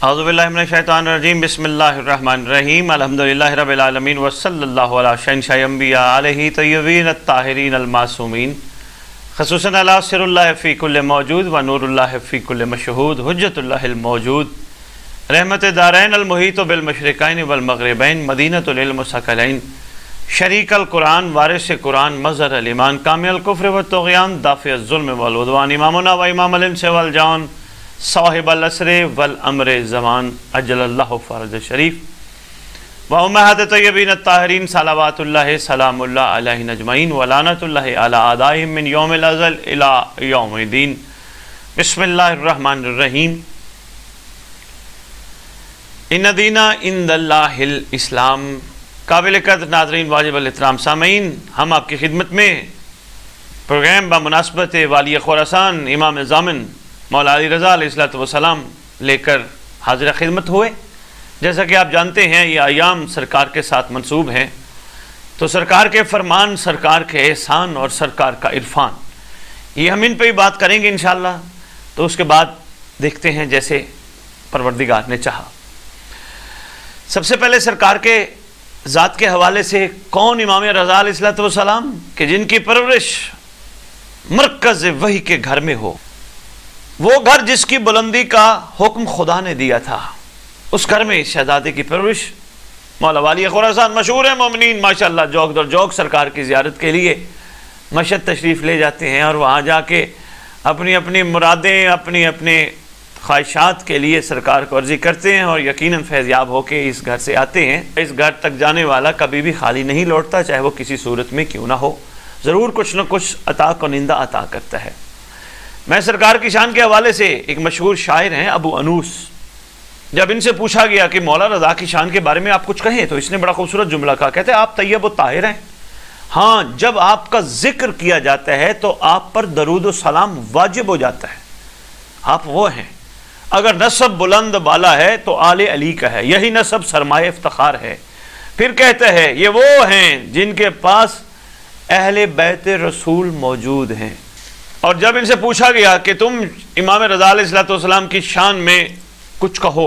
اعوذ باللہ من الشیطان الرجیم بسم اللہ الرحمن الرحیم الحمدللہ رب العالمین وصلی اللہ علی شہنشاہ انبیاء علیہ طیبین الطاہرین المعصومین خصوصاً علی سر اللہ فی کل موجود و نور اللہ فی کل مشہود حجت اللہ الموجود رحمت دارین المحیط بالمشرقین والمغربین مدینۃ العلم ثقلین شریک القرآن وارث قرآن مظہر الایمان کامی الکفر والطغیان دافع الظلم والعدوان امامنا و امام الانس والجان صاحب الاسر والامر زمان اجل اللہ فرج شریف و امہات طیبین الطاہرین صلوات اللہ سلام اللہ علیہ اجمعین و لعنت اللہ علی اعدائہم من یوم الازل الی یوم الدین بسم اللہ الرحمن الرحیم ان دین عند اللہ الاسلام۔ قابل قدر ناظرین واجب الاحترام سامعین، ہم آپ کی خدمت میں پروگرام بمناسبت والی خراسان امام ضامن مولا علی رضا علیہ السلام لے کر حاضر خدمت ہوئے۔ جیسا کہ آپ جانتے ہیں یہ ایام سرکار کے ساتھ منسوب ہیں، تو سرکار کے فرمان، سرکار کے احسان اور سرکار کا عرفان، یہ ہم ان پہ ہی بات کریں گے انشاءاللہ۔ تو اس کے بعد دیکھتے ہیں جیسے پروردگار نے چاہا۔ سب سے پہلے سرکار کے ذات کے حوالے سے کون امام رضا علیہ السلام کہ جن کی پرورش مرکز وحی کے گھر میں ہو، وہ گھر جس کی بلندی کا حکم خدا نے دیا تھا، اس گھر میں شہزادے کی پرورش۔ مولا والی خراسان مشہور ہے مومنین ماشاءاللہ جوک در جوک سرکار کی زیارت کے لیے مشہد تشریف لے جاتے ہیں اور وہاں جا کے اپنی اپنی مرادیں، اپنے خواہشات کے لیے سرکار کو عرضی کرتے ہیں اور یقیناً فیضیاب ہو کے اس گھر سے آتے ہیں۔ اس گھر تک جانے والا کبھی بھی خالی نہیں لوٹتا، چاہے وہ کسی صورت میں کیوں نہ ہو، ضرور کچھ نہ کچھ عطا کنندہ عطا کرتا ہے۔ میں سرکار کی شان کے حوالے سے ایک مشہور شاعر ہیں ابو انوس، جب ان سے پوچھا گیا کہ مولا رضا کی شان کے بارے میں آپ کچھ کہیں تو اس نے بڑا خوبصورت جملہ کہا، کہتے ہیں آپ طیب و طاہر ہیں، ہاں جب آپ کا ذکر کیا جاتا ہے تو آپ پر درود و سلام واجب ہو جاتا ہے، آپ وہ ہیں۔ اگر نسب بلند بالا ہے تو آل علی کا ہے، یہی نسب سرمایہ افتخار ہے۔ پھر کہتا ہے یہ وہ ہیں جن کے پاس اہل بیت رسول موجود ہیں۔ اور جب ان سے پوچھا گیا کہ تم امام رضا علیہ السلام کی شان میں کچھ کہو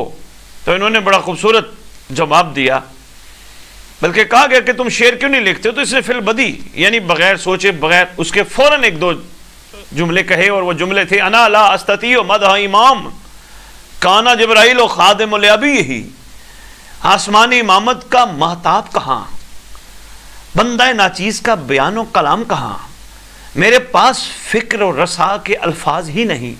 تو انہوں نے بڑا خوبصورت جواب دیا، بلکہ کہا گیا کہ تم شعر کیوں نہیں لکھتے ہو، تو اس نے فی البدی یعنی بغیر سوچے بغیر اس کے فوراً ایک دو جملے کہے، اور وہ جملے تھے انا لا استطیع مدح امام کانا جبرائیل و خادم لابی ہی۔ آسمانی امامت کا مہتاب کہاں، بندہ ناچیز کا بیان و کلام کہاں، میرے پاس فکر و رسا کے الفاظ ہی نہیں،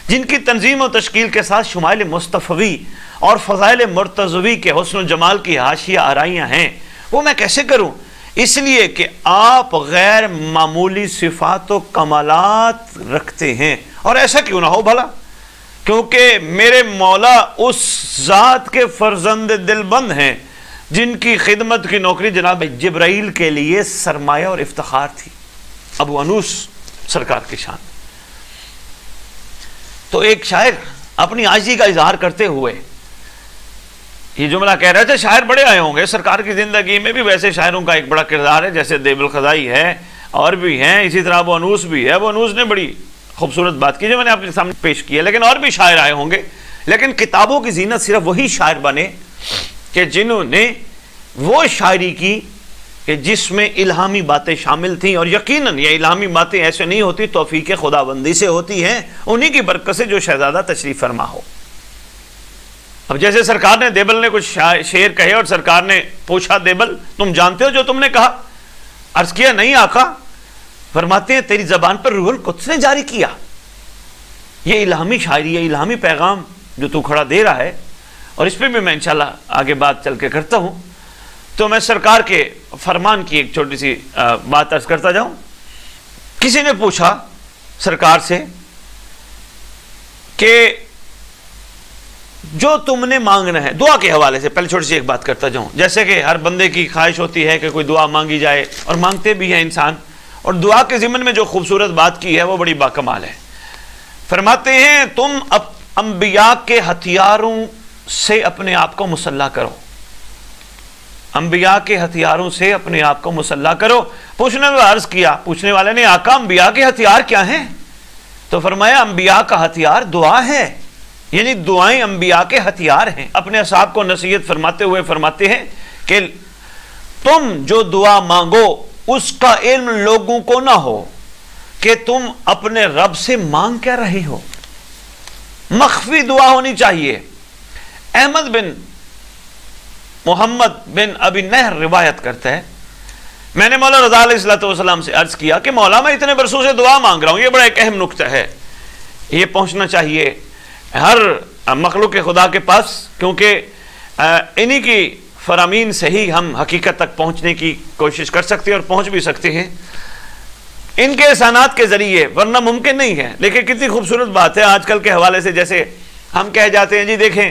جن کی تنظیم و تشکیل کے ساتھ شمائل مصطفی اور فضائل مرتضوی کے حسن و جمال کی حاشیہ آرائیاں ہیں، وہ میں کیسے کروں؟ اس لیے کہ آپ غیر معمولی صفات و کمالات رکھتے ہیں، اور ایسا کیوں نہ ہو بھلا، کیونکہ میرے مولا اس ذات کے فرزند دل بند ہیں جن کی خدمت کی نوکری جناب جبرائیل کے لیے سرمایہ اور افتخار تھی۔ ابو انوس سرکار کی شان۔ تو ایک شاعر اپنی عاجزی کا اظہار کرتے ہوئے یہ جملہ کہہ رہے تھے، شاعر بڑے آئے ہوں گے سرکار کی زندگی میں بھی، ویسے شاعروں کا ایک بڑا کردار ہے، جیسے دیب الخزائی ہے اور بھی ہیں، اسی طرح ابو انوس بھی ہے۔ ابو انوس نے بڑی خوبصورت بات کی جو میں نے آپ کے سامنے پیش کی ہے، لیکن اور بھی شاعر آئے ہوں گے، لیکن کتابوں کی زینت صرف وہی شاعر بنے کہ جنہوں نے وہ شاعری کی کہ جس میں الہامی باتیں شامل تھیں، اور یقیناً یہ الہامی باتیں ایسے نہیں ہوتی، توفیق خداوندی سے ہوتی ہیں، انہی کی برکت سے جو شہزادہ تشریف فرما ہو۔ اب جیسے سرکار نے دیبل نے کچھ شعر کہے اور سرکار نے پوچھا دیبل تم جانتے ہو جو تم نے کہا؟ عرض کیا نہیں آقا۔ فرماتے ہیں تیری زبان پر روح القدس نے جاری کیا۔ یہ الہامی شاعری ہے، الہامی پیغام جو تو کھڑا دے رہا ہے، اور اس پہ بھی میں انشاءاللہ آگے بات چل کے کرتا ہوں۔ تو میں سرکار کے فرمان کی ایک چھوٹی سی بات عرض کرتا جاؤں۔ کسی نے پوچھا سرکار سے کہ جو تم نے مانگنا ہے دعا کے حوالے سے، پہلے چھوٹی سی ایک بات کرتا جاؤں، جیسے کہ ہر بندے کی خواہش ہوتی ہے کہ کوئی دعا مانگی جائے، اور مانگتے بھی ہیں انسان، اور دعا کے ضمن میں جو خوبصورت بات کی ہے وہ بڑی باکمال ہے۔ فرماتے ہیں تم انبیاء کے ہتھیاروں سے اپنے آپ کو مسلح کرو، انبیاء کے ہتھیاروں سے اپنے آپ کو مسلح کرو۔ پوچھنے والے عرض کیا، پوچھنے والے نے آقا انبیاء کے ہتھیار کیا ہیں؟ تو فرمایا انبیاء کا ہتھیار دعا ہے، یعنی دعائیں انبیاء کے ہتھیار ہیں۔ اپنے اصحاب کو نصیحت فرماتے ہوئے فرماتے ہیں کہ تم جو دعا مانگو اس کا علم لوگوں کو نہ ہو کہ تم اپنے رب سے مانگ کیا رہے ہو، مخفی دعا ہونی چاہیے۔ احمد بن محمد بن ابی نہر روایت کرتا ہے، میں نے مولا رضا علیہ السلام سے عرض کیا کہ مولا میں اتنے برسوں سے دعا مانگ رہا ہوں۔ یہ بڑا ایک اہم نکتہ ہے، یہ پہنچنا چاہیے ہر مخلوق خدا کے پاس، کیونکہ انہی کی فرامین سے ہی ہم حقیقت تک پہنچنے کی کوشش کر سکتے ہیں اور پہنچ بھی سکتے ہیں ان کے احسانات کے ذریعے، ورنہ ممکن نہیں ہے۔ لیکن کتنی خوبصورت بات ہے آج کل کے حوالے سے، جیسے ہم کہہ جاتے ہیں جی دیکھیں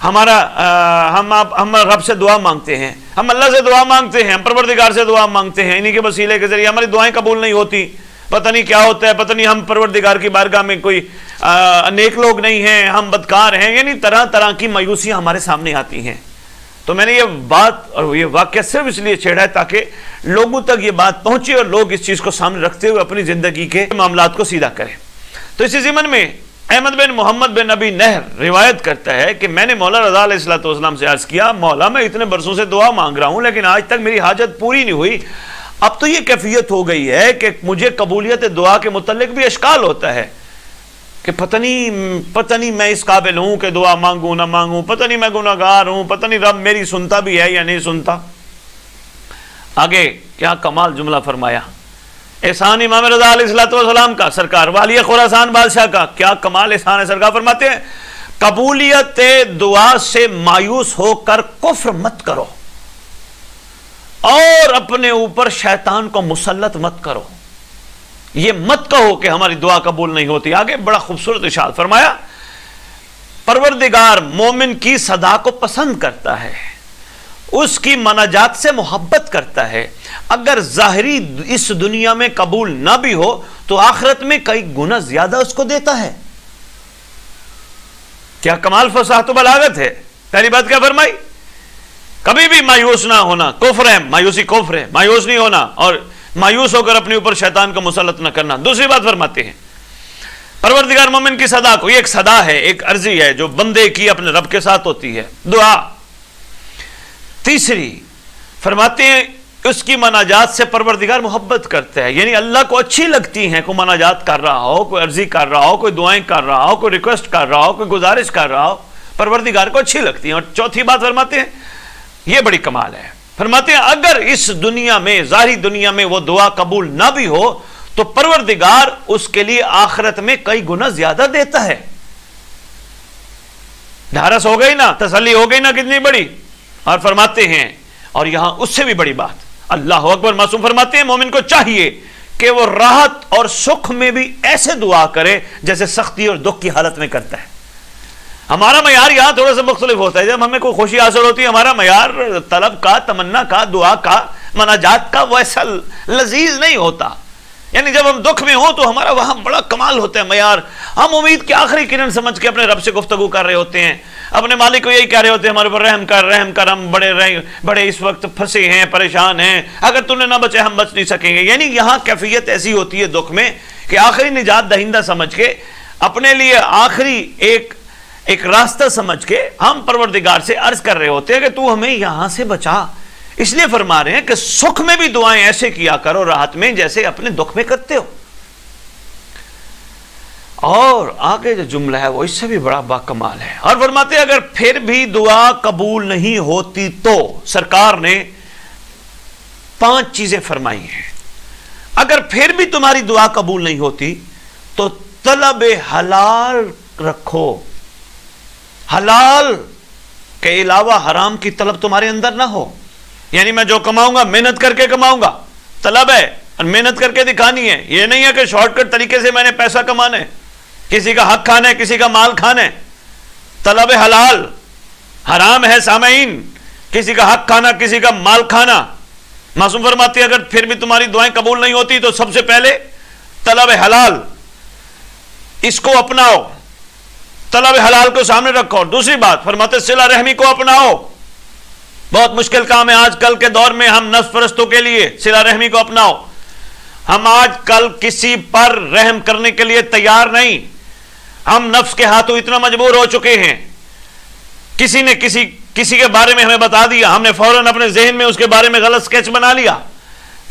ہم رب سے دعا مانگتے ہیں، ہم اللہ سے دعا مانگتے ہیں، ہم پروردگار سے دعا مانگتے ہیں، انہی کے وسیلے کے ذریعے ہماری دعائیں قبول نہیں ہوتی، پتہ نہیں کیا ہوتا ہے، پتہ نہیں ہم پروردگار کی بارگاہ میں کوئی نیک لوگ نہیں ہیں، ہم بدکار ہیں، یعنی طرح طرح کی مایوسیاں ہمارے سامنے آتی ہیں۔ تو میں نے یہ بات اور یہ واقعہ صرف اس لیے چھیڑا ہے تاکہ لوگوں تک یہ بات پہنچے اور لوگ اس چیز کو سامنے رکھتے ہوئے اپنی زندگی کے معاملات کو سیدھا کریں۔ تو اسی ضمن میں احمد بن محمد بن ابی نہر روایت کرتا ہے کہ میں نے مولا رضا علیہ السلام سے عرض کیا، مولا میں اتنے برسوں سے دعا مانگ رہا ہوں لیکن آج تک میری حاجت پوری نہیں ہوئی۔ اب تو یہ کیفیت ہو گئی ہے کہ مجھے قبولیت دعا کے متعلق بھی اشکال ہوتا ہے کہ پتہ نہیں میں اس قابل ہوں کہ دعا مانگوں نہ مانگوں، پتہ نہیں میں گناہگار ہوں، پتہ نہیں رب میری سنتا بھی ہے یا نہیں سنتا۔ آگے کیا کمال جملہ فرمایا، احسان امام رضا علیہ السلام کا، سرکار والی خراسان بادشاہ کا کیا کمال احسان ہے۔ سرکار فرماتے ہیں قبولیت دعا سے مایوس ہو کر کفر مت کرو اور اپنے اوپر شیطان کو مسلط مت کرو، یہ مت کہو کہ ہماری دعا قبول نہیں ہوتی۔ آگے بڑا خوبصورت ارشاد فرمایا، پروردگار مومن کی صدا کو پسند کرتا ہے، اس کی مناجات سے محبت کرتا ہے، اگر ظاہری اس دنیا میں قبول نہ بھی ہو تو آخرت میں کئی گنا زیادہ اس کو دیتا ہے۔ کیا کمال فصاحت و بلاغت ہے۔ پہلی بات کیا فرمائی، کبھی بھی مایوس نہ ہونا، کفر ہے، مایوسی کفر ہے، مایوس نہیں ہونا اور مایوس ہو کر اپنے اوپر شیطان کو مسلط نہ کرنا۔ دوسری بات فرماتے ہیں پروردگار مومن کی صدا کو، یہ ایک صدا ہے، ایک عرضی ہے جو بندے کی اپنے رب کے ساتھ ہوتی ہے، دعا۔ تیسری فرماتے ہیں اس کی مناجات سے پروردگار محبت کرتا ہے، یعنی اللہ کو اچھی لگتی ہیں، کوئی مناجات کر رہا ہو، کوئی عرضی کر رہا ہو، کوئی دعائیں کر رہا ہو، کوئی ریکویسٹ کر رہا ہو، کوئی گزارش کر رہا ہو، پروردگار کو اچھی لگتی ہیں۔ اور چوتھی بات فرماتے ہیں، یہ بڑی کمال ہے، فرماتے ہیں اگر اس دنیا میں، ظاہری دنیا میں وہ دعا قبول نہ بھی ہو تو پروردگار اس کے لیے آخرت میں کئی گنا زیادہ دیتا ہے۔ ڈھارس ہو گئی نا، تسلی ہو گئی نا کتنی بڑی۔ اور فرماتے ہیں، اور یہاں اس سے بھی بڑی بات، اللہ اکبر، معصوم فرماتے ہیں مومن کو چاہیے کہ وہ راحت اور سکھ میں بھی ایسے دعا کرے جیسے سختی اور دکھ کی حالت میں کرتا ہے۔ ہمارا معیار یہاں تھوڑا سا مختلف ہوتا ہے، جب ہمیں کوئی خوشی حاصل ہوتی ہے ہمارا معیار طلب کا، تمنا کا، دعا کا، مناجات کا ویسا لذیذ نہیں ہوتا۔ یعنی جب ہم دکھ میں ہوں تو ہمارا وہاں بڑا کمال ہوتا ہے معیار، ہم امید کی آخری کرن سمجھ کے اپنے رب سے گفتگو کر رہے ہوتے ہیں، اپنے مالک کو یہی کہہ رہے ہوتے ہیں ہمارے پر رحم کر، ہم بڑے اس وقت پھنسے ہیں، پریشان ہیں، اگر تم نے نہ بچے ہم بچ نہیں سکیں گے۔ یعنی یہاں کیفیت ایسی ہوتی ہے دکھ میں کہ آخری نجات دہندہ سمجھ کے، اپنے لیے آخری ایک راستہ سمجھ کے ہم پروردگار سے عرض کر رہے ہوتے ہیں کہ تو ہمیں یہاں سے بچا۔ اس لیے فرما رہے ہیں کہ سکھ میں بھی دعائیں ایسے کیا کرو راحت میں جیسے اپنے دکھ میں کرتے ہو۔ اور آگے جو جملہ ہے وہ اس سے بھی بڑا باکمال ہے، اور فرماتے ہیں اگر پھر بھی دعا قبول نہیں ہوتی تو سرکار نے 5 چیزیں فرمائی ہیں۔ اگر پھر بھی تمہاری دعا قبول نہیں ہوتی تو طلب حلال رکھو، حلال کے علاوہ حرام کی طلب تمہارے اندر نہ ہو۔ یعنی میں جو کماؤں گا محنت کر کے کماؤں گا، طلب ہے اور محنت کر کے دکھانی ہے، یہ نہیں ہے کہ شارٹ کٹ طریقے سے میں نے پیسہ کمانا ہے، کسی کا حق کھانا ہے، کسی کا مال کھانا ہے۔ طلب حلال، حرام ہے سامعین کسی کا حق کھانا، کسی کا مال کھانا۔ معصوم فرماتے ہیں اگر پھر بھی تمہاری دعائیں قبول نہیں ہوتی تو سب سے پہلے طلب حلال، اس کو اپناؤ، طلب حلال کو سامنے رکھو۔ دوسری بات فرماتے صلہ رحمی کو اپناؤ، بہت مشکل کام ہے آج کل کے دور میں، ہم نفس پرستوں کے لیے صلہ رحمی کو اپناؤ۔ ہم آج کل کسی پر رحم کرنے کے لیے تیار نہیں، ہم نفس کے ہاتھوں اتنا مجبور ہو چکے ہیں، کسی نے کسی کے بارے میں ہمیں بتا دیا، ہم نے فوراً اپنے ذہن میں اس کے بارے میں غلط سکیچ بنا لیا،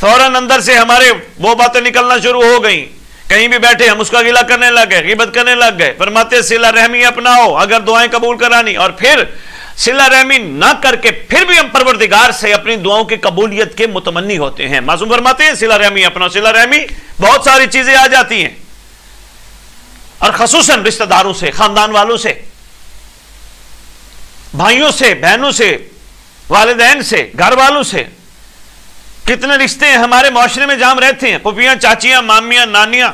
فوراً اندر سے ہمارے وہ باتیں نکلنا شروع ہو گئیں، کہیں بھی بیٹھے ہم اس کا گلہ کرنے لگ گئے، غیبت کرنے لگ گئے۔ فرماتے صلہ رحمی اپناؤ اگر دعائیں قبول کرانی، اور پھر صلہ رحمی نہ کر کے پھر بھی ہم پروردگار سے اپنی دعاؤں کی قبولیت کے متمنی ہوتے ہیں۔ معصوم فرماتے ہیں صلہ رحمی اپناؤ، صلہ رحمی بہت ساری چیزیں آ جاتی ہیں، اور خصوصاً رشتہ داروں سے، خاندان والوں سے، بھائیوں سے، بہنوں سے، والدین سے، گھر والوں سے۔ کتنے رشتے ہیں ہمارے معاشرے میں جہاں ہم رہتے ہیں، پھوپھیاں، چاچیاں، مامیاں، نانیاں،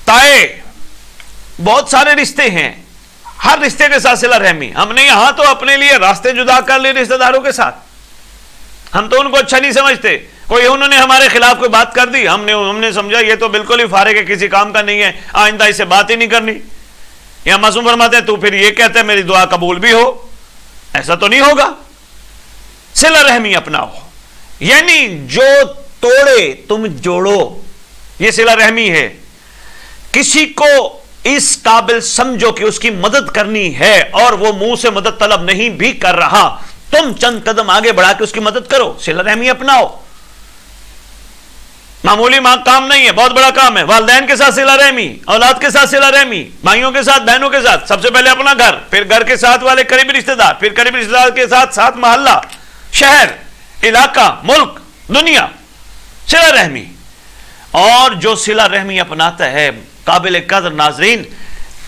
تائے، بہت سارے رشتے ہیں، ہر رشتے کے ساتھ صلہ رحمی۔ ہم نے یہاں تو اپنے لیے راستے جدا کر لیے رشتہ داروں کے ساتھ، ہم تو ان کو اچھا نہیں سمجھتے، کوئی انہوں نے ہمارے خلاف کوئی بات کر دی، ہم نے سمجھا یہ تو بالکل ہی فارغ ہے، کسی کام کا نہیں ہے، آئندہ اسے بات ہی نہیں کرنی۔ یا معصوم فرماتے ہیں تو پھر یہ کہتے ہیں میری دعا قبول بھی ہو، ایسا تو نہیں ہوگا۔ صلہ رحمی اپناؤ، یعنی جو توڑے تم جوڑو، یہ صلہ رحمی ہے۔ کسی کو اس قابل سمجھو کہ اس کی مدد کرنی ہے اور وہ منہ سے مدد طلب نہیں بھی کر رہا، تم چند قدم آگے بڑھا کے اس کی مدد کرو، صلہ رحمی اپناؤ۔ معمولی کام نہیں ہے، بہت بڑا کام ہے۔ والدین کے ساتھ صلہ رحمی، اولاد کے ساتھ صلہ رحمی، بھائیوں کے ساتھ، بہنوں کے ساتھ، سب سے پہلے اپنا گھر، پھر گھر کے ساتھ والے قریبی رشتہ دار، پھر قریبی رشتہ دار کے ساتھ ساتھ محلہ، شہر، علاقہ، ملک، دنیا، صلہ رحمی۔ اور جو صلہ رحمی اپناتا ہے، قابل قدر ناظرین،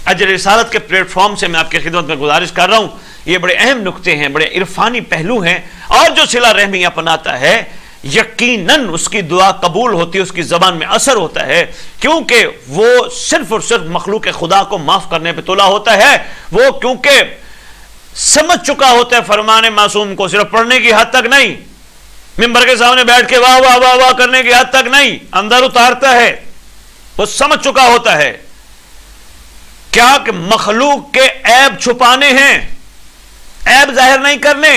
اجر رسالت کے پلیٹ فارم سے میں آپ کی خدمت میں گزارش کر رہا ہوں، یہ بڑے اہم نکتے ہیں، بڑے عرفانی پہلو ہیں، اور جو صلہ رحمی اپناتا ہے یقیناً اس کی دعا قبول ہوتی ہے، اس کی زبان میں اثر ہوتا ہے، کیونکہ وہ صرف اور صرف مخلوق خدا کو معاف کرنے پہ تلا ہوتا ہے۔ وہ کیونکہ سمجھ چکا ہوتا ہے فرمان معصوم کو، صرف پڑھنے کی حد تک نہیں، ممبر کے سامنے بیٹھ کے واہ واہ واہ واہ کرنے کی حد تک نہیں، اندر اتارتا ہے، وہ سمجھ چکا ہوتا ہے کیا کہ مخلوق کے عیب چھپانے ہیں، عیب ظاہر نہیں کرنے،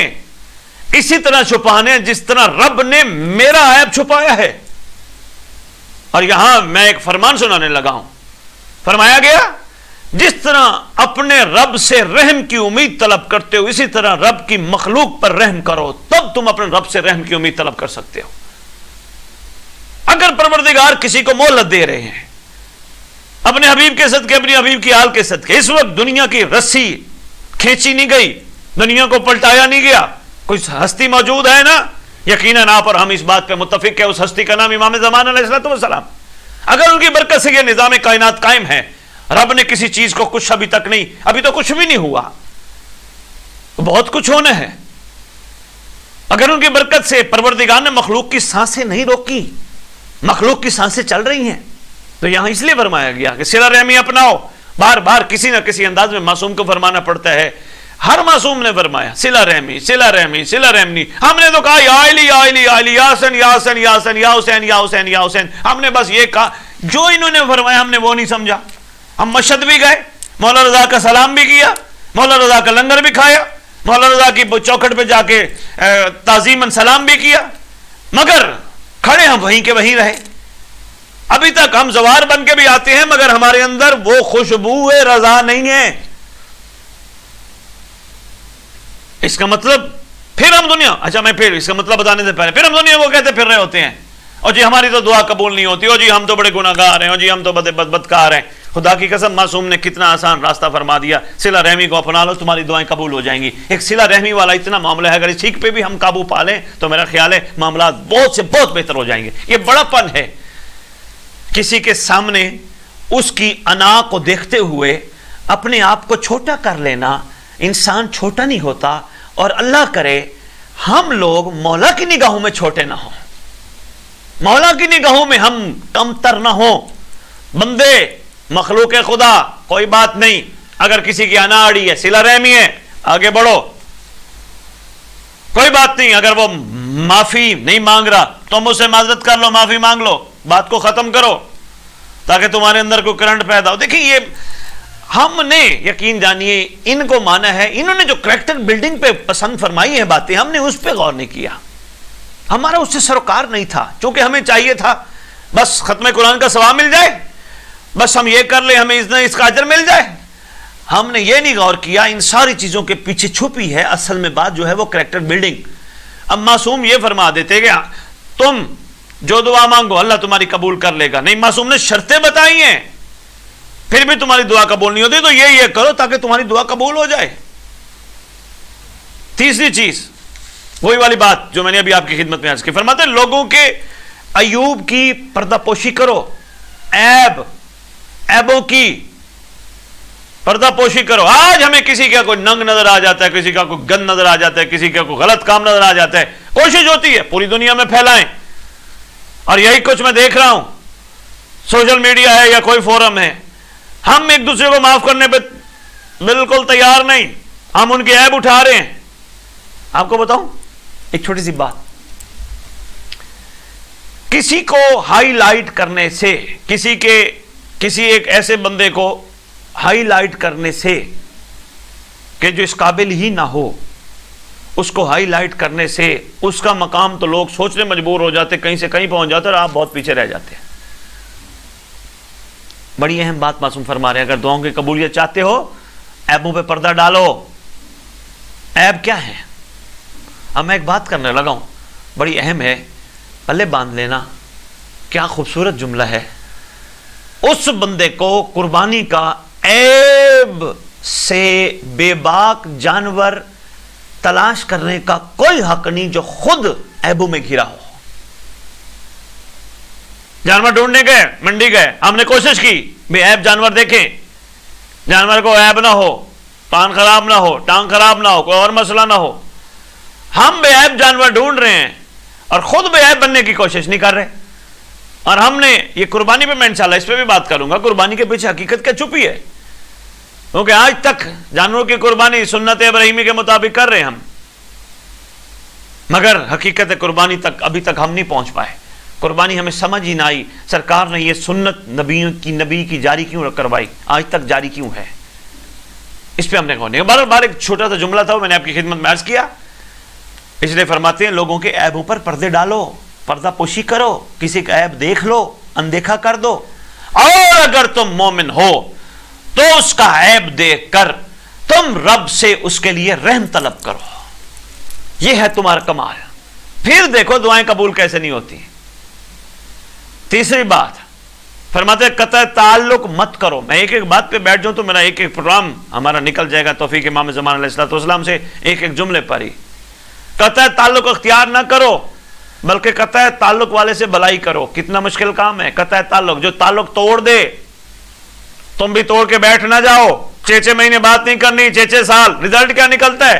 اسی طرح چھپانے جس طرح رب نے میرا عیب چھپایا ہے۔ اور یہاں میں ایک فرمان سنانے لگا ہوں، فرمایا گیا جس طرح اپنے رب سے رحم کی امید طلب کرتے ہو، اسی طرح رب کی مخلوق پر رحم کرو، تب تم اپنے رب سے رحم کی امید طلب کر سکتے ہو۔ اگر پروردگار کسی کو مہلت دے رہے ہیں اپنے حبیب کے صدقے، اپنی حبیب کی آل کے صدقے، اس وقت دنیا کی رسی کھینچی نہیں گئی، دنیا کو پلٹایا نہیں گیا، کوئی ہستی موجود ہے نا، یقیناً آپ اور ہم اس بات پہ متفق ہے، اس ہستی کا نام امام زمان علیہ السلام۔ اگر ان کی برکت سے یہ نظام کائنات قائم ہے، رب نے کسی چیز کو کچھ ابھی تک نہیں، ابھی تو کچھ بھی نہیں ہوا، بہت کچھ ہونا ہے۔ اگر ان کی برکت سے پروردگار نے مخلوق کی سانسیں نہیں روکی، مخلوق کی سانسیں چل رہی ہیں، تو یہاں اس لیے فرمایا گیا کہ صلہ رحمی اپناؤ۔ بار بار کسی نہ کسی انداز میں معصوم کو فرمانا پڑتا ہے، ہر معصوم نے فرمایا صلہ رحمی، صلہ رحمی، صلہ رحمی۔ ہم نے تو کہا یا علی یا علی یا علی، یا حسن یا حسن یا حسن، یا حسین یا حسین یا حسین، ہم نے بس یہ کہا، جو انہوں نے فرمایا ہم نے وہ نہیں سمجھا۔ ہم مشہد بھی گئے، مولا رضا کا سلام بھی کیا، مولا رضا کا لنگر بھی کھایا، مولا رضا کی چوکھٹ پہ جا کے تعظیماً سلام بھی کیا، مگر کھڑے ہم وہیں کے وہیں رہے۔ ابھی تک ہم زوار بن کے بھی آتے ہیں مگر ہمارے اندر وہ خوشبو رضا نہیں ہے۔ اس کا مطلب پھر ہم دنیا، اچھا میں پھر اس کا مطلب بتانے سے پہلے، پھر ہم دنیا کو کہتے پھر رہے ہوتے ہیں، اور جی ہماری تو دعا قبول نہیں ہوتی، اور جی ہم تو بڑے گناہگار ہیں، اور جی ہم تو بدکار ہیں۔ خدا کی قسم معصوم نے کتنا آسان راستہ فرما دیا، صلہ رحمی کو اپنا لو تمہاری دعائیں قبول ہو جائیں گی۔ ایک صلہ رحمی والا اتنا معاملہ ہے، اگر اس چیز پہ بھی ہم قابو پا لیں تو میرا خیال ہے معاملات بہت سے بہت بہتر ہو جائیں گے۔ یہ بڑا پن ہے، کسی کے سامنے اس کی انا کو دیکھتے ہوئے اپنے آپ کو چھوٹا کر لینا۔ انسان چھوٹا نہیں ہوتا، اور اللہ کرے ہم لوگ مولا کی نگاہوں میں چھوٹے نہ ہوں، مولا کی نگاہوں میں ہم کم تر نہ ہوں۔ بندے مخلوق خدا کوئی بات نہیں، اگر کسی کی انا اڑی ہے، صلہ رحمی ہے، آگے بڑھو، کوئی بات نہیں۔ اگر وہ معافی نہیں مانگ رہا تم اس سے معذرت کر لو، معافی مانگ لو، بات کو ختم کرو تاکہ تمہارے اندر کوئی کرنٹ پیدا ہو۔ دیکھیں یہ ہم نے یقین جانیے ان کو مانا ہے، انہوں نے جو کریکٹر بلڈنگ پہ پسند فرمائی ہیں باتیں، ہم نے اس پہ غور نہیں کیا، ہمارا اس سے سروکار نہیں تھا، چونکہ ہمیں چاہیے تھا بس ختم قرآن کا ثواب مل جائے بس ہم یہ کر لیں ہمیں اس کا اجر مل جائے. ہم نے یہ نہیں غور کیا ان ساری چیزوں کے پیچھے چھپی ہے اصل میں بات جو ہے وہ کریکٹر بلڈنگ. اب معصوم یہ فرما دیتے کہ تم جو دعا مانگو اللہ تمہاری قبول کر لے گا. نہیں، معصوم نے شرطیں بتائی ہیں پھر بھی تمہاری دعا قبول نہیں ہوتی، تو یہ کرو تاکہ تمہاری دعا قبول ہو جائے. تیسری چیز وہی والی بات جو میں نے ابھی آپ کی خدمت میں عرض کی، فرماتے ہیں لوگوں کے عیوب کی پردہ پوشی کرو، عیبوں کی پردہ پوشی کرو. آج ہمیں کسی کا کوئی ننگ نظر آ جاتا ہے، کسی کا کوئی گند نظر آ جاتا ہے، کسی کا کوئی غلط کام نظر آ جاتا ہے، کوشش ہوتی ہے پوری دنیا میں پھیلائیں. اور یہی کچھ میں دیکھ رہا ہوں، سوشل میڈیا ہے یا کوئی فورم ہے، ہم ایک دوسرے کو معاف کرنے پہ بالکل تیار نہیں، ہم ان کے عیب اٹھا رہے ہیں. آپ کو بتاؤں ایک چھوٹی سی بات، کسی کو ہائی لائٹ کرنے سے، کسی ایک ایسے بندے کو ہائی لائٹ کرنے سے کہ جو اس قابل ہی نہ ہو، اس کو ہائی لائٹ کرنے سے اس کا مقام تو لوگ سوچنے مجبور ہو جاتے، کہیں سے کہیں پہنچ جاتے اور آپ بہت پیچھے رہ جاتے ہیں. بڑی اہم بات معصوم فرما رہے ہیں، اگر دعاؤں کی قبولیت چاہتے ہو عیبوں پہ پردہ ڈالو. عیب کیا ہے؟ اب میں ایک بات کرنے لگا ہوں بڑی اہم ہے، پلے باندھ لینا. کیا خوبصورت جملہ ہے. اس بندے کو قربانی کا عیب سے بے باک جانور تلاش کرنے کا کوئی حق نہیں جو خود عیبوں میں گھرا ہو. جانور ڈھونڈنے گئے، منڈی گئے، ہم نے کوشش کی بے عیب جانور دیکھیں، جانور کو عیب نہ ہو، کان خراب نہ ہو، ٹانگ خراب نہ ہو، کوئی اور مسئلہ نہ ہو. ہم بے عیب جانور ڈھونڈ رہے ہیں اور خود بے عیب بننے کی کوشش نہیں کر رہے. اور ہم نے یہ قربانی پہ میں انشاءاللہ اس پہ بھی بات کروں گا، قربانی کے پیچھے حقیقت کیا چھپی ہے. کیونکہ آج تک جانوروں کی قربانی سنت ابراہیمی کے مطابق کر رہے ہیں ہم، مگر حقیقت قربانی تک ابھی تک ہم نہیں پہنچ پائے. قربانی ہمیں سمجھ ہی نہ آئی، سرکار نے یہ سنت نبی کی جاری کیوں کروائی، آج تک جاری کیوں ہے، اس پہ ہم نے کہا نہیں. بار ایک چھوٹا سا جملہ تھا وہ میں نے آپ کی خدمت میں عرض کیا. اس لیے فرماتے ہیں لوگوں کے عیبوں پر پردے ڈالو، پردہ پوشی کرو، کسی کا عیب دیکھ لو، اندیکھا کر دو، اور اگر تم مومن ہو تو اس کا عیب دیکھ کر تم رب سے اس کے لیے رحم طلب کرو. یہ ہے تمہارا کمال. پھر دیکھو دعائیں قبول کیسے نہیں ہوتی. تیسری بات فرماتے ہیں قطع تعلق مت کرو. میں ایک بات پہ بیٹھ جاؤں تو میرا ایک پروگرام ہمارا نکل جائے گا توفیق امام زمان علیہ السلام سے ایک جملے پر ہی. قطع تعلق اختیار نہ کرو بلکہ قطع تعلق والے سے بھلائی کرو. کتنا مشکل کام ہے قطع تعلق. جو تعلق توڑ دے تم بھی توڑ کے بیٹھ نہ جاؤ. 6 مہینے بات نہیں کرنی، 6 سال. رزلٹ کیا نکلتا ہے؟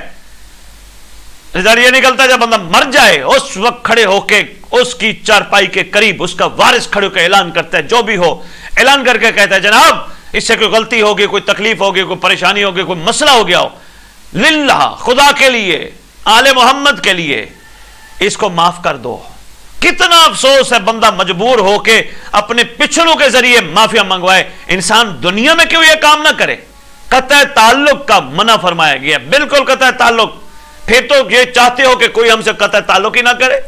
رزلٹ یہ نکلتا ہے جب بندہ مر جائے اس وقت کھڑے ہو کے اس کی چارپائی کے قریب اس کا وارث کھڑے ہو کے اعلان کرتا ہے، جو بھی ہو اعلان کر کے کہتا ہے جناب اس سے کوئی غلطی ہوگی، کوئی تکلیف ہوگی، کوئی پریشانی ہوگی، کوئی مسئلہ ہو گیا ہو، للہ خدا کے لیے، آل محمد کے لیے اس کو معاف کر دو. کتنا افسوس ہے بندہ مجبور ہو کے اپنے پچھڑوں کے ذریعے معافیا منگوائے. انسان دنیا میں کیوں یہ کام نہ کرے؟ قطع تعلق کا منع فرمایا گیا، بالکل قطع تعلق. پھر تو یہ چاہتے ہو کہ کوئی ہم سے قطع تعلق ہی نہ کرے،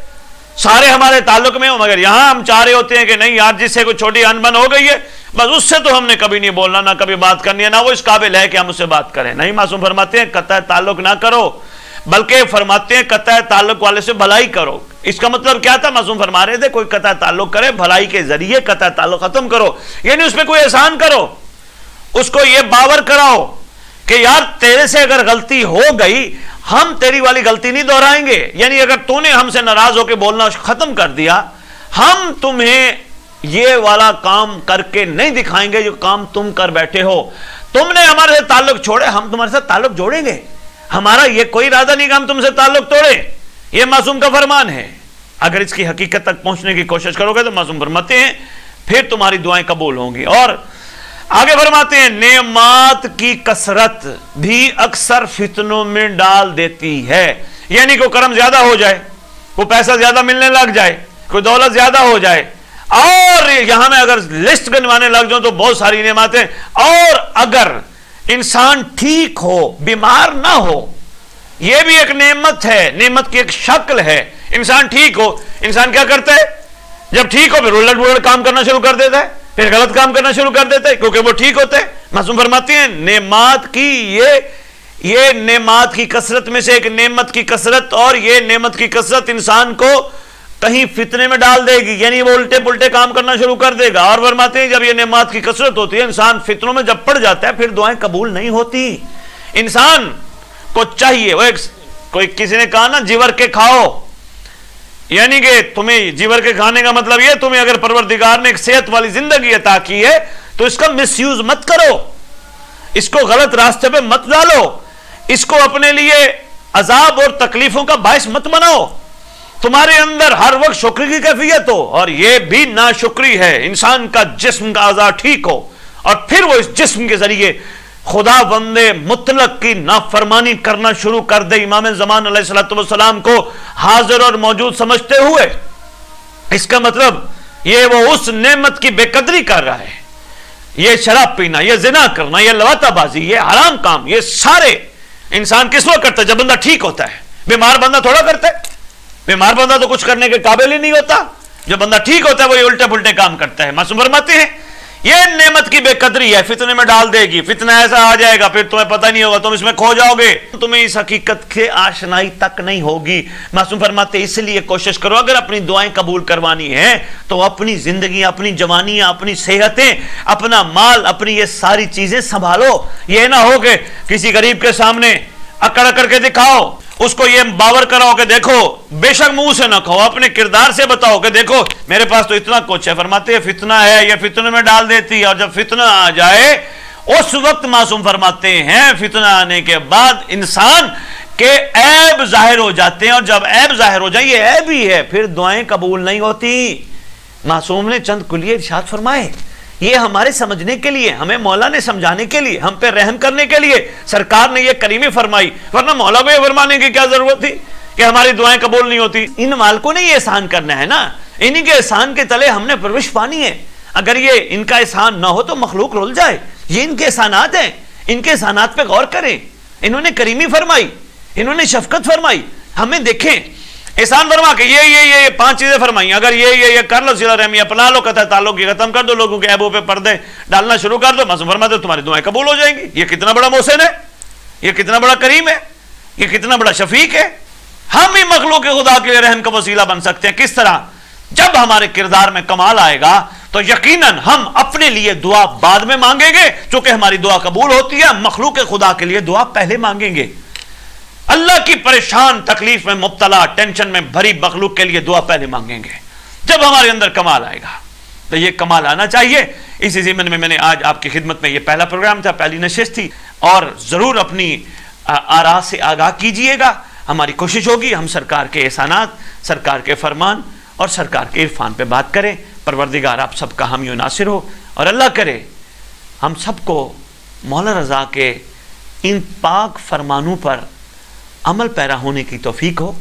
سارے ہمارے تعلق میں ہو، مگر یہاں ہم چاہ رہے ہوتے ہیں کہ نہیں یار جس سے کوئی چھوٹی انبن ہو گئی ہے بس اس سے تو ہم نے کبھی نہیں بولنا، نہ کبھی بات کرنی ہے، نہ وہ اس قابل ہے کہ ہم اس سے بات کریں. نہیں، معصوم فرماتے ہیں قطع تعلق نہ کرو بلکہ فرماتے ہیں قطع تعلق والے سے بھلائی کرو. اس کا مطلب کیا تھا؟ معصوم فرما رہے تھے کوئی قطع تعلق کرے بھلائی کے ذریعے قطع تعلق ختم کرو. یعنی اس میں کوئی احسان کرو، اس کو یہ باور کراؤ کہ یار تیرے سے اگر غلطی ہو گئی ہم تیری والی غلطی نہیں دہرائیں گے. یعنی اگر تو نے ہم سے ناراض ہو کے بولنا ختم کر دیا، ہم تمہیں یہ والا کام کر کے نہیں دکھائیں گے جو کام تم کر بیٹھے ہو. تم نے ہمارے سے تعلق چھوڑے، ہم تمہارے ساتھ تعلق جوڑیں گے. ہمارا یہ کوئی ارادہ نہیں کہ ہم تم سے تعلق توڑے. یہ معصوم کا فرمان ہے. اگر اس کی حقیقت تک پہنچنے کی کوشش کرو گے تو معصوم فرماتے ہیں پھر تمہاری دعائیں قبول ہوں گی. اور آگے فرماتے ہیں نعمات کی کثرت بھی اکثر فتنوں میں ڈال دیتی ہے. یعنی کوئی کرم زیادہ ہو جائے، کوئی پیسہ زیادہ ملنے لگ جائے، کوئی دولت زیادہ ہو جائے، اور یہاں میں اگر لسٹ گنوانے لگ جاؤں تو بہت ساری نعمتیں. اور اگر انسان ٹھیک ہو، بیمار نہ ہو، یہ بھی ایک نعمت ہے، نعمت کی ایک شکل ہے. انسان ٹھیک ہو، انسان کیا کرتا ہے؟ جب ٹھیک ہو پھر الٹ پلٹ کام کرنا شروع کر دیتا ہے. پھر غلط کام کرنا شروع کر دیتے کیونکہ وہ ٹھیک ہوتے ہیں۔ معصوم فرماتے ہیں نعمات کی یہ نعمات کی کثرت میں سے ایک نعمت کی کثرت، اور یہ نعمت کی کثرت انسان کو کہیں فتنے میں ڈال دے گی، یعنی وہ الٹے پلٹے کام کرنا شروع کر دے گا۔ اور فرماتے ہیں جب یہ نعمات کی کثرت ہوتی ہے انسان فتنوں میں جب پڑ جاتا ہے پھر دعائیں قبول نہیں ہوتی۔ انسان کو چاہیے، وہ کوئی کسی نے کہا نا جیور کے کھاؤ، یعنی کہ تمہیں جیور کے کھانے کا مطلب یہ تمہیں اگر پروردگار نے ایک صحت والی زندگی عطا کی ہے تو اس کا مس یوز مت کرو، اس کو غلط راستے پہ مت ڈالو، اس کو اپنے لیے عذاب اور تکلیفوں کا باعث مت بناؤ۔ تمہارے اندر ہر وقت شکر کی کیفیت ہو، اور یہ بھی ناشکری ہے انسان کا جسم کا اعضاء ٹھیک ہو اور پھر وہ اس جسم کے ذریعے خدا بند مطلق کی نافرمانی کرنا شروع کر دے، امام زمان علیہ السلام کو حاضر اور موجود سمجھتے ہوئے۔ اس کا مطلب یہ وہ اس نعمت کی بے قدری کر رہا ہے۔ یہ شراب پینا، یہ زنا کرنا، یہ لواطہ بازی، یہ حرام کام، یہ سارے انسان کس وقت کرتا ہے؟ جب بندہ ٹھیک ہوتا ہے۔ بیمار بندہ تھوڑا کرتا ہے، بیمار بندہ تو کچھ کرنے کے قابل ہی نہیں ہوتا۔ جب بندہ ٹھیک ہوتا ہے وہ یہ الٹے پلٹے کام کرتا ہے۔ معصوم فرماتے ہیں یہ نعمت کی بے قدری ہے، فتنے میں ڈال دے گی، فتنہ ایسا آ جائے گا پھر تمہیں پتہ نہیں ہوگا، تم اس میں کھو جاؤ گے، تمہیں اس حقیقت کے آشنائی تک نہیں ہوگی۔ معصوم فرماتے ہیں اس لیے کوشش کرو اگر اپنی دعائیں قبول کروانی ہیں تو اپنی زندگی، اپنی جوانیاں، اپنی صحتیں، اپنا مال، اپنی یہ ساری چیزیں سنبھالو۔ یہ نہ ہو کہ کسی غریب کے سامنے اکڑ کر کے دکھاؤ، اس کو یہ باور کراؤ کہ دیکھو، بے شک منہ سے نہ کہو، اپنے کردار سے بتاؤ کہ دیکھو میرے پاس تو اتنا کچھ ہے۔ فرماتے ہیں فتنہ ہے، یہ فتنے میں ڈال دیتی ہے، اور جب فتنہ آ جائے اس وقت معصوم فرماتے ہیں فتنہ آنے کے بعد انسان کے عیب ظاہر ہو جاتے ہیں، اور جب عیب ظاہر ہو جائیں، یہ عیب ہی ہے، پھر دعائیں قبول نہیں ہوتی۔ معصوم نے چند کلیے ارشاد فرمائے، یہ ہمارے سمجھنے کے لیے، ہمیں مولا نے سمجھانے کے لیے، ہم پہ رحم کرنے کے لیے سرکار نے یہ کریمی فرمائی، ورنہ مولا کو یہ فرمانے کی کیا ضرورت تھی کہ ہماری دعائیں قبول نہیں ہوتی؟ ان مالکوں نے یہ احسان کرنا ہے نا، انہی کے احسان کے تلے ہم نے پرورش پانی ہے۔ اگر یہ ان کا احسان نہ ہو تو مخلوق رول جائے۔ یہ ان کے احسانات ہیں، ان کے احسانات پہ غور کریں۔ انہوں نے کریمی فرمائی، انہوں نے شفقت فرمائی، ہمیں دیکھیں احسان فرما کے یہ 5 چیزیں فرمائی، اگر یہ کر لو، صلہ رحمی اپنا لو، قطع تعلق یہ ختم کر دو، لوگوں کے عیبوں پہ پردے ڈالنا شروع کر دو، معصوم فرماتے تمہاری دعائیں قبول ہو جائیں گی۔ یہ کتنا بڑا محسن ہے، یہ کتنا بڑا کریم ہے، یہ کتنا بڑا شفیق ہے۔ ہم ہی مخلوق خدا کے لیے رحم کا وسیلہ بن سکتے ہیں۔ کس طرح؟ جب ہمارے کردار میں کمال آئے گا تو یقیناً ہم اپنے لیے دعا بعد میں مانگیں گے، چونکہ ہماری دعا قبول ہوتی ہے، مخلوق خدا کے لیے دعا پہلے مانگیں گے۔ اللہ کی پریشان تکلیف میں مبتلا ٹینشن میں بھری مخلوق کے لیے دعا پہلے مانگیں گے جب ہمارے اندر کمال آئے گا۔ تو یہ کمال آنا چاہیے۔ اسی ضمن میں نے آج آپ کی خدمت میں یہ پہلا پروگرام تھا، پہلی نشست تھی، اور ضرور اپنی آراء سے آگاہ کیجئے گا۔ ہماری کوشش ہوگی ہم سرکار کے احسانات، سرکار کے فرمان اور سرکار کے عرفان پہ بات کریں۔ پروردگار آپ سب کا حامی و ناصر ہو، اور اللہ کرے ہم سب کو مولا رضا کے ان پاک فرمانوں پر عمل پیرا ہونے کی توفیق ہو،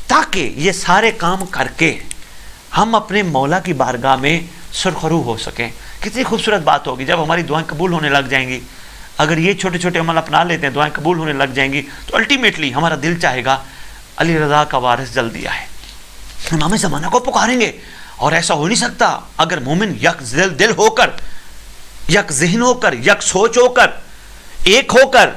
تاکہ یہ سارے کام کر کے ہم اپنے مولا کی بارگاہ میں سرخرو ہو سکیں۔ کتنی خوبصورت بات ہوگی جب ہماری دعائیں قبول ہونے لگ جائیں گی۔ اگر یہ چھوٹے چھوٹے عمل اپنا لیتے ہیں، دعائیں قبول ہونے لگ جائیں گی، تو الٹیمیٹلی ہمارا دل چاہے گا علی رضا کا وارث جلدی آئے، امام زمانہ کو پکاریں گے۔ اور ایسا ہو نہیں سکتا اگر مومن یک دل ہو کر، یک ذہن ہو کر، یک سوچ ہو کر، ایک ہو کر،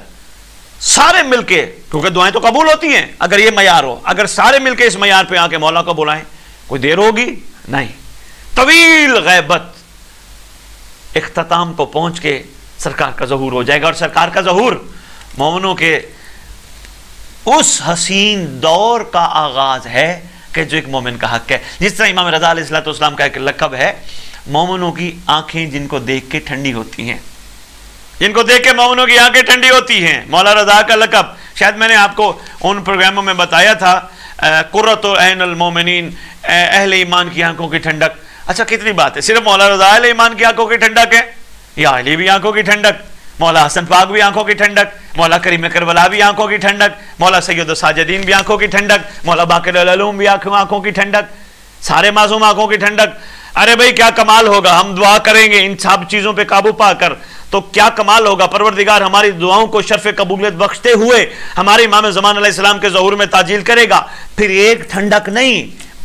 سارے مل کے، کیونکہ دعائیں تو قبول ہوتی ہیں اگر یہ معیار ہو، اگر سارے مل کے اس معیار پہ آ کے مولا کو بلائیں، کوئی دیر ہوگی نہیں۔ طویل غیبت اختتام کو پہنچ کے سرکار کا ظہور ہو جائے گا، اور سرکار کا ظہور مومنوں کے اس حسین دور کا آغاز ہے کہ جو ایک مومن کا حق ہے۔ جس طرح امام رضا علیہ السلام کا ایک لقب ہے، مومنوں کی آنکھیں جن کو دیکھ کے ٹھنڈی ہوتی ہیں، جن کو دیکھ کے مومنوں کی آنکھیں ٹھنڈی ہوتی ہیں، مولا رضا کا لقب۔ شاید میں نے آپ کو ان پروگراموں میں بتایا تھا، قرۃ عین المومنین، اہل ایمان کی آنکھوں کی ٹھنڈک۔ اچھا کتنی بات ہے، صرف مولا رضا اہل ایمان کی آنکھوں کی ٹھنڈک ہے، یا علی بھی آنکھوں کی ٹھنڈک، مولا حسن پاک بھی آنکھوں کی ٹھنڈک، مولا کریم کربلا بھی آنکھوں کی ٹھنڈک، مولا سید الساجدین بھی آنکھوں کی ٹھنڈک، مولا باقر العلوم بھی آنکھوں کی ٹھنڈک، سارے معصوم آنکھوں کی ٹھنڈک۔ ارے بھائی کیا کمال ہوگا، ہم دعا کریں گے ان سب چیزوں پہ قابو پا کر تو کیا کمال ہوگا۔ پروردگار ہماری دعاؤں کو شرف قبولیت بخشتے ہوئے ہمارے امام زمان علیہ السلام کے ظہور میں تاجیل کرے گا۔ پھر ایک ٹھنڈک نہیں،